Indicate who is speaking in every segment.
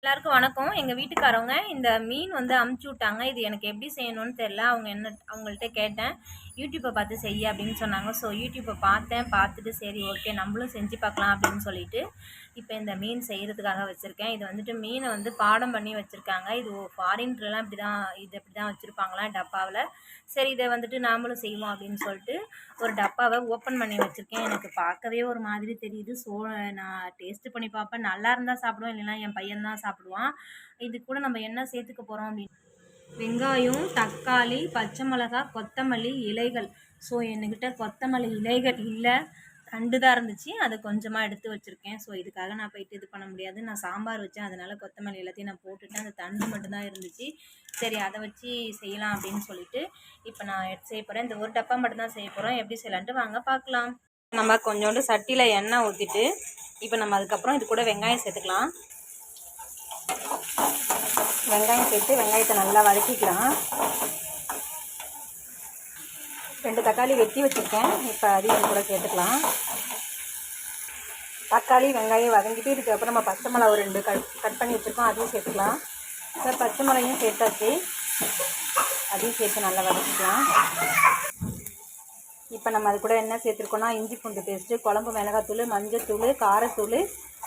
Speaker 1: எல்லாருக்கும் வணக்கம். எங்கள் வீட்டுக்காரவங்க இந்த மீன் வந்து அமுச்சு விட்டாங்க. இது எனக்கு எப்படி செய்யணும்னு தெரில. அவங்கள்ட்ட கேட்டேன், யூடியூப்பை பார்த்து செய்ய அப்படின்னு சொன்னாங்க. ஸோ யூடியூப்பை பார்த்துட்டு சரி ஓகே நம்மளும் செஞ்சு பார்க்கலாம் அப்படின்னு சொல்லிட்டு இப்போ இந்த மீன் செய்கிறதுக்காக வச்சுருக்கேன். இது வந்துட்டு மீனை வந்து பாடம் பண்ணி வச்சுருக்காங்க. இது ஃபாரின்லாம் இப்படி தான் வச்சுருப்பாங்களாம் டப்பாவில். சரி இதை வந்துட்டு நாமளும் செய்வோம் அப்படின்னு சொல்லிட்டு ஒரு டப்பாவை ஓப்பன் பண்ணி வச்சுருக்கேன். எனக்கு பார்க்கவே ஒரு மாதிரி தெரியுது. ஸோ நான் டேஸ்ட்டு பண்ணி பார்ப்பேன். நல்லா இருந்தால் சாப்பிடுவேன், இல்லைன்னா என் பையன் தான் சாப்பிடுவான். இது கூட நம்ம என்ன சேர்த்துக்க போகிறோம் அப்படின்னு வெங்காயம், தக்காளி, பச்சை மிளகாய், கொத்தமல்லி இலைகள். ஸோ என்கிட்ட கொத்தமல்லி இலைகள் இல்லை, தண்டு தான் இருந்துச்சு. அதை கொஞ்சமாக எடுத்து வச்சுருக்கேன். ஸோ இதுக்காக நான் போயிட்டு இது பண்ண முடியாது. நான் சாம்பார் வச்சேன், அதனால் கொத்தமல்லி எல்லாத்தையும் நான் போட்டுட்டேன். அந்த தண்டு மட்டும்தான் இருந்துச்சு. சரி அதை வச்சு செய்யலாம் அப்படின்னு சொல்லிட்டு இப்போ நான் செய்ய போகிறேன். இந்த ஒரு டப்பா மட்டும்தான் செய்ய போகிறோம். எப்படி செய்யலான்ட்டு வாங்க பார்க்கலாம். நம்ம கொஞ்சோண்டு சட்டியில் எண்ணெய் ஊற்றிட்டு இப்போ நம்ம அதுக்கப்புறம் இது கூட வெங்காயம் சேர்த்துக்கலாம். வெங்காயம் சேர்த்து வெங்காயத்தை நல்லா வதக்கிக்கலாம். 2 தக்காளி வெட்டி வச்சுருக்கேன். இப்போ அதையும் கூட சேர்த்துக்கலாம். தக்காளி வெங்காயம் வதங்கிட்டு இதுக்கப்புறம் நம்ம பச்சை மிளகா 2 கட் பண்ணி வச்சுருக்கோம், அதையும் சேர்த்துக்கலாம். இப்போ பச்சை மிளகையும் சேர்த்தாச்சு, அதையும் சேர்த்து நல்லா வதக்கிக்கலாம். இப்போ நம்ம அது கூட என்ன சேர்த்துருக்கோன்னா இஞ்சி பூண்டு பேஸ்ட்டு, குழம்பு மிளகாத்தூள், மஞ்சத்தூள், காரத்தூள்,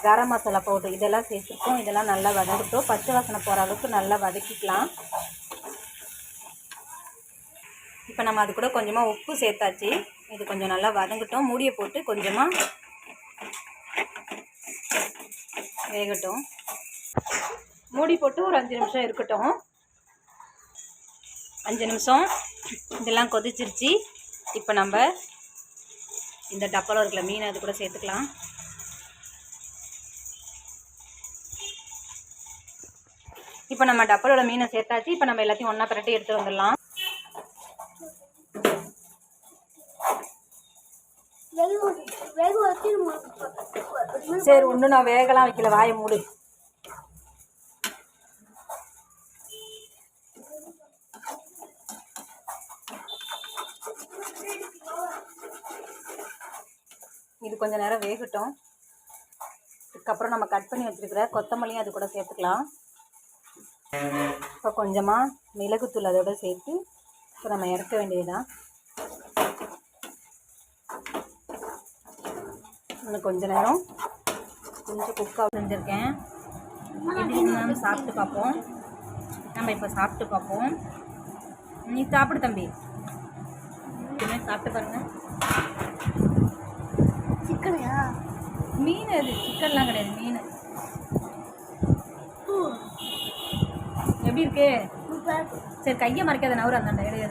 Speaker 1: கரம் மசாலா பவுடர் இதெல்லாம் சேர்த்துருக்கோம். இதெல்லாம் நல்லா வதக்கிட்டோம். பச்சை வாசனை போகிற அளவுக்கு நல்லா வதக்கிக்கலாம். இப்போ நம்ம அது கூட கொஞ்சமாக உப்பு சேர்த்தாச்சு. இது கொஞ்சம் நல்லா வதங்கட்டும். மூடியை போட்டு கொஞ்சமாக வேகட்டும். மூடி போட்டு ஒரு 5 நிமிஷம் இருக்கட்டும். 5 நிமிஷம் இதெல்லாம் கொதிச்சிருச்சு. இப்போ நம்ம இந்த டப்பாவில் இருக்கிற மீன் அது கூட சேர்த்துக்கலாம். இப்போ நம்ம டப்பாவோட மீனை சேர்த்தாச்சு. இப்போ நம்ம எல்லாத்தையும் ஒன்றா பிரட்டி எடுத்து வந்துடலாம். சரி ஒன்றும் நான் வேகலாம் வைக்கல, வாயை மூடு. இது கொஞ்சம் நேரம் வேகட்டும். இதுக்கப்புறம் நம்ம கட் பண்ணி வச்சுருக்கிற கொத்தமல்லியும் அது கூட சேர்த்துக்கலாம். இப்போ கொஞ்சமாக மிளகுத்தூள் அதோட சேர்த்து இப்போ நம்ம இறக்க வேண்டியதுதான். இன்னும் கொஞ்ச நேரம் கொஞ்சம் குக்காக செஞ்சுருக்கேன். நம்ம சாப்பிட்டு பார்ப்போம். இப்போ சாப்பிட்டு பார்ப்போம். நீ சாப்பிடு தம்பி, சாப்பிட்டு பாருங்க. சிக்கனையா? மீன் அது, சிக்கன்லாம் கிடையாது, மீன். எப்படி இருக்கு? சரி கையை மறைக்காத, நவரு அந்த இடையே